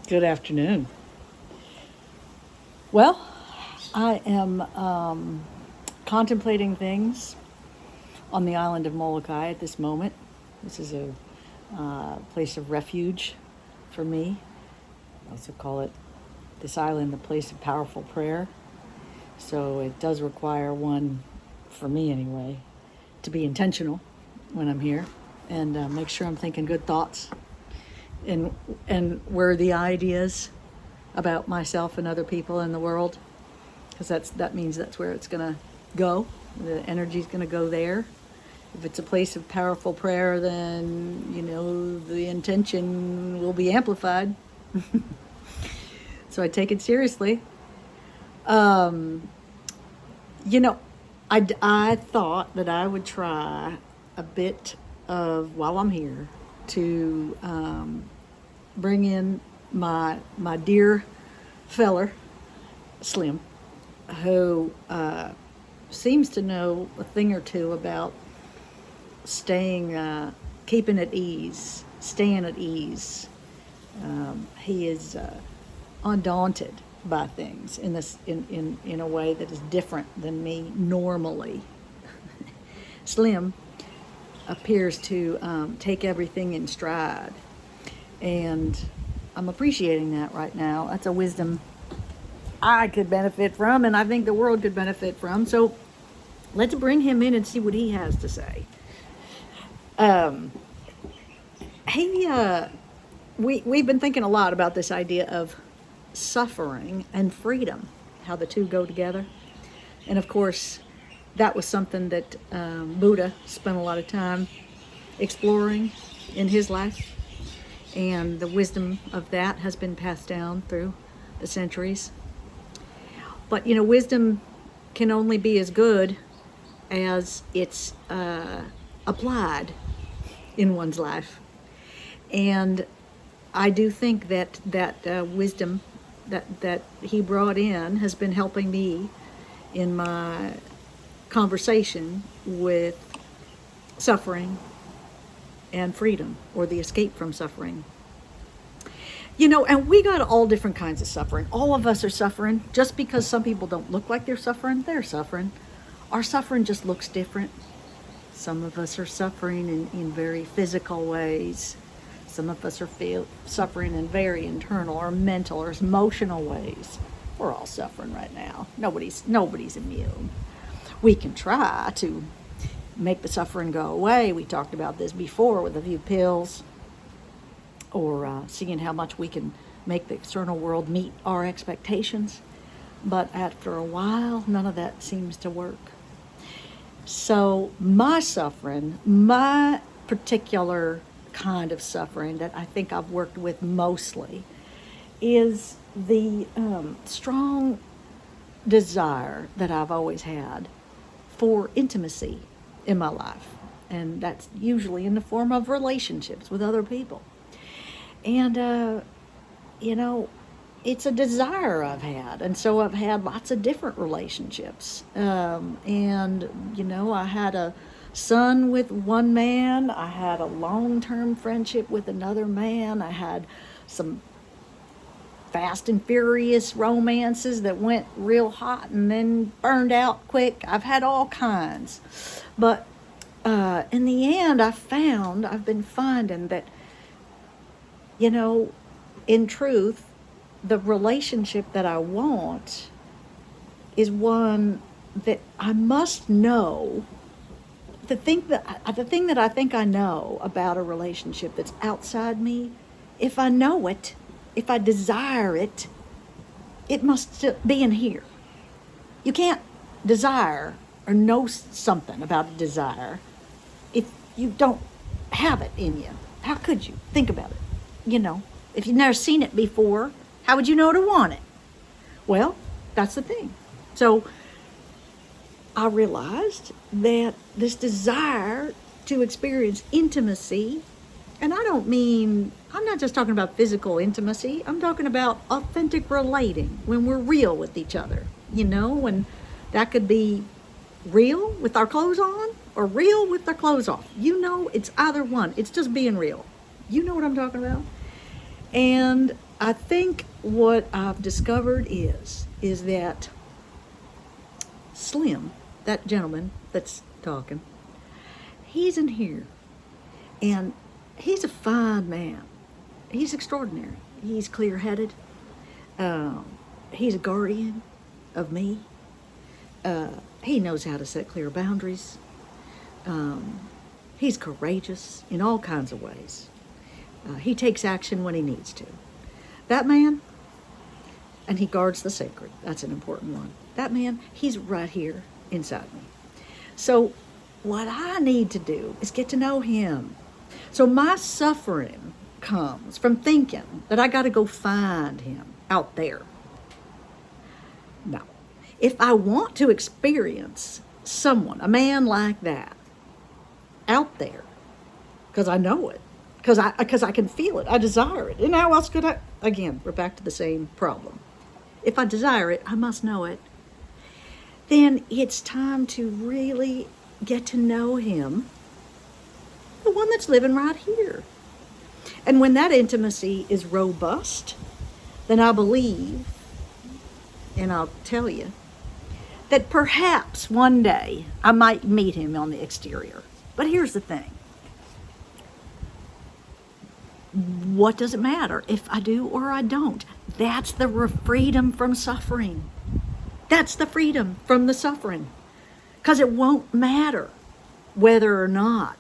Good afternoon. Well, I am contemplating things on the island of Molokai at this moment. This is a place of refuge for me. I also call it this island a place of powerful prayer. So it does require one, for me anyway, to be intentional when I'm here and make sure I'm thinking good thoughts and worthy ideas about myself and other people in the world, because that means that's where it's going to go. The energy's going to go there. If it's a place of powerful prayer, then the intention will be amplified. So I take it seriously. I thought that I would try a bit of, while I'm here, to bring in my dear feller, Slim, who seems to know a thing or two about keeping at ease, staying at ease. He is undaunted by things in a way that is different than me normally. Slim appears to take everything in stride, and I'm appreciating that right now. That's a wisdom I could benefit from, and I think the world could benefit from. So let's bring him in and see what he has to say. We've been thinking a lot about this idea of suffering and freedom, how the two go together. And of course, that was something that Buddha spent a lot of time exploring in his life. And the wisdom of that has been passed down through the centuries. But, wisdom can only be as good as it's applied in one's life. And I do think that wisdom that he brought in has been helping me in my conversation with suffering and freedom, or the escape from suffering. And we got all different kinds of suffering. All of us are suffering. Just because some people don't look like they're suffering. Our suffering just looks different. Some of us are suffering in very physical ways. Some of us are suffering in very internal or mental or emotional ways. We're all suffering right now. Nobody's immune. We can try to make the suffering go away. We talked about this before with a few pills, or seeing how much we can make the external world meet our expectations. But after a while, none of that seems to work. So my suffering, my particular kind of suffering that I think I've worked with mostly, is the strong desire that I've always had for intimacy in my life. And that's usually in the form of relationships with other people. And, it's a desire I've had. And so I've had lots of different relationships. I had a son with one man. I had a long-term friendship with another man. I had some fast and furious romances that went real hot and then burned out quick. I've had all kinds. But in the end, I've been finding that, in truth, the relationship that I want is one that I must know. The thing that I think I know about a relationship that's outside me, if I know it, if I desire it, it must be in here. You can't desire or know something about a desire if you don't have it in you. How could you? Think about it. If you've never seen it before, how would you know to want it? Well, that's the thing. So I realized that this desire to experience intimacy, and I'm not just talking about physical intimacy, I'm talking about authentic relating, when we're real with each other, when that could be real with our clothes on or real with our clothes off. It's either one. It's just being real. You know what I'm talking about? And I think what I've discovered is that Slim, that gentleman that's talking, he's in here, and he's a fine man. He's extraordinary. He's clear-headed. He's a guardian of me. He knows how to set clear boundaries. He's courageous in all kinds of ways. He takes action when he needs to. That man, and he guards the sacred. That's an important one. That man, he's right here inside me. So what I need to do is get to know him. So my suffering comes from thinking that I got to go find him out there. No. If I want to experience someone, a man like that, out there, because I know it, because I can feel it, I desire it. And how else could I? Again, we're back to the same problem. If I desire it, I must know it. Then it's time to really get to know him, the one that's living right here. And when that intimacy is robust, then I believe, and I'll tell you, that perhaps one day I might meet him on the exterior. But here's the thing. What does it matter if I do or I don't? That's the freedom from suffering. That's the freedom from the suffering. Because it won't matter whether or not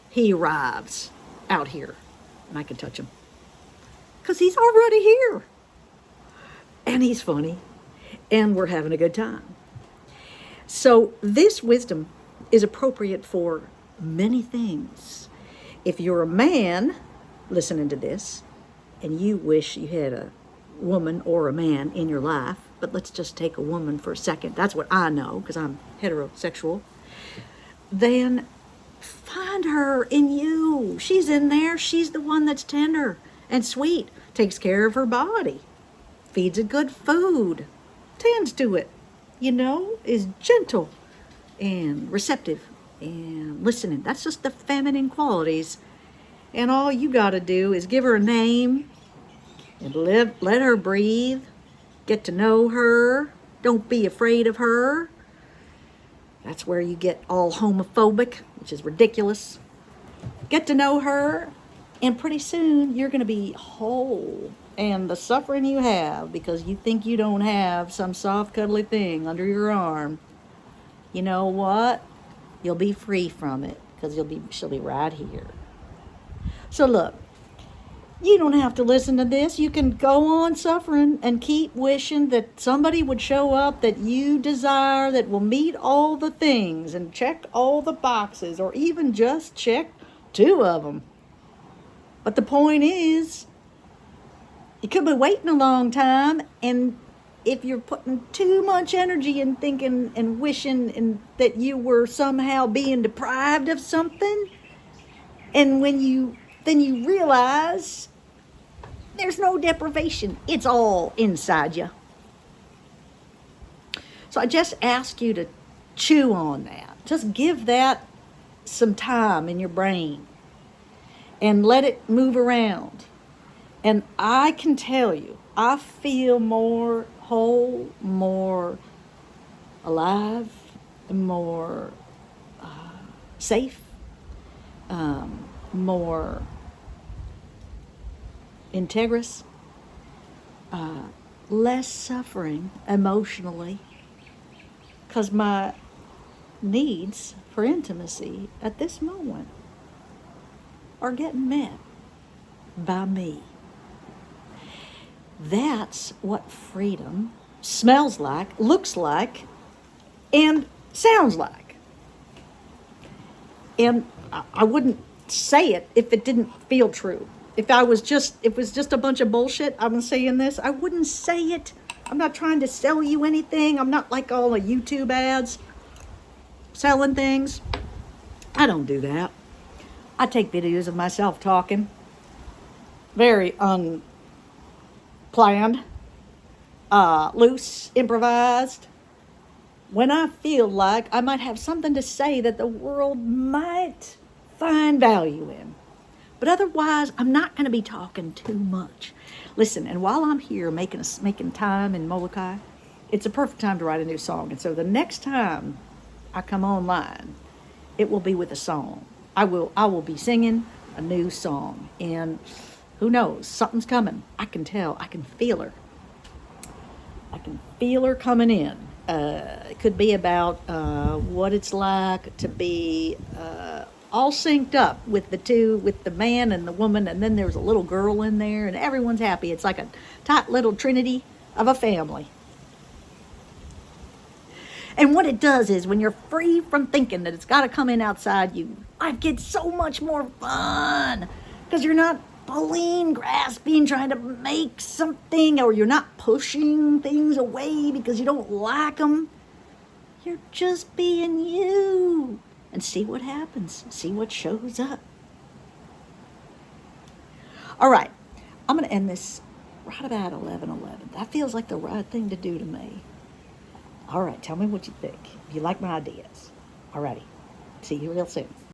he arrives out here and I can touch him. Because he's already here. And he's funny. And we're having a good time. So this wisdom is appropriate for many things. If you're a man listening to this and you wish you had a woman or a man in your life, but let's just take a woman for a second. That's what I know because I'm heterosexual. Then find her in you. She's in there. She's the one that's tender and sweet, takes care of her body, feeds it good food, tends to it, is gentle and receptive and listening. That's just the feminine qualities. And all you got to do is give her a name and let her breathe. Get to know her. Don't be afraid of her. That's where you get all homophobic, which is ridiculous. Get to know her, and pretty soon you're going to be whole. And the suffering you have because you think you don't have some soft, cuddly thing under your arm, you know what? You'll be free from it because she'll be right here. So look, you don't have to listen to this. You can go on suffering and keep wishing that somebody would show up that you desire, that will meet all the things and check all the boxes, or even just check 2 of them. But the point is, you could be waiting a long time, and if you're putting too much energy in thinking and wishing that you were somehow being deprived of something, and then you realize there's no deprivation. It's all inside you. So I just ask you to chew on that. Just give that some time in your brain and let it move around. And I can tell you, I feel more whole, more alive, more safe, more integrous, less suffering emotionally, because my needs for intimacy at this moment are getting met by me. That's what freedom smells like, looks like, and sounds like. And I wouldn't say it if it didn't feel true. If it was just a bunch of bullshit, I'm saying this, I wouldn't say it. I'm not trying to sell you anything. I'm not like all the YouTube ads selling things. I don't do that. I take videos of myself talking. Very unplanned, loose, improvised. When I feel like I might have something to say that the world might find value in. But otherwise, I'm not going to be talking too much. Listen, and while I'm here making time in Molokai, it's a perfect time to write a new song. And so the next time I come online, it will be with a song. I will be singing a new song. And who knows, something's coming. I can tell. I can feel her. I can feel her coming in. It could be about what it's like to be all synced up with the man and the woman, and then there's a little girl in there, and everyone's happy. It's like a tight little trinity of a family. And what it does is when you're free from thinking that it's got to come in outside you, life gets so much more fun because you're not pulling, grasping, trying to make something, or you're not pushing things away because you don't like them. You're just being you and see what happens, see what shows up. All right, I'm going to end this right about 11:11. That feels like the right thing to do to me. All right, tell me what you think. If you like my ideas. All righty. See you real soon.